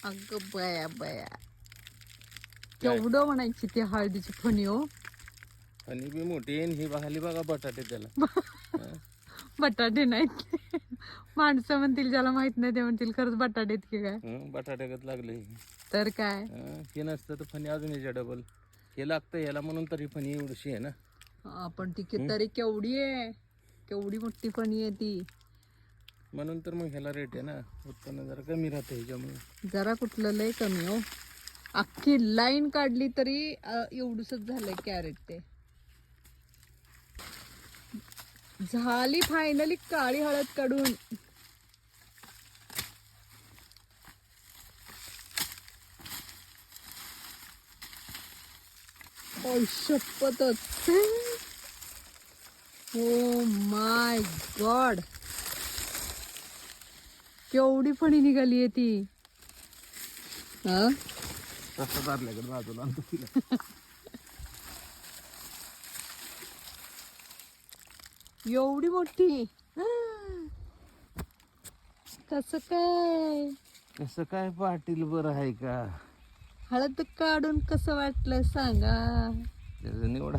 अगं बया बया, केवढं म्हणायची ती हळदीची फणी हो. फणी बी मोठी आहे ही बघाली बघा बटाटे त्याला. बटाटे नाहीत. माणसं म्हणतील ज्याला माहित नाही ते म्हणतील खरंच बटाटे आहेत की काय. बटाट्यागत लागले. तर काय हे नसतं तर फणी अजून याच्या डबल हे लागतं याला, म्हणून तर ही फणी एवढीशी आहे ना. आपण ती तरी केवढी आहे, केवढी मोठी फणी आहे ती. म्हणून तर मग ह्याला रेट आहे ना, उत्पन्न जरा कमी राहतं ह्याच्यामुळे. जरा कुठलं लय कमी हो. अख्खी लाईन काढली तरी एवढूसच झालंय कॅरेट. ते झाली फायनली काळी हळद काढून. शपथच. ओ माय गॉड, केवढी फणी निघाली आहे ती. तसं धरल्याकडे बाजूला आणतो तिला. एवढी मोठी. कसं काय कसं काय पाटील बरं आहे का? हळद काढून कसं वाटलं सांगा. त्याचा निवडा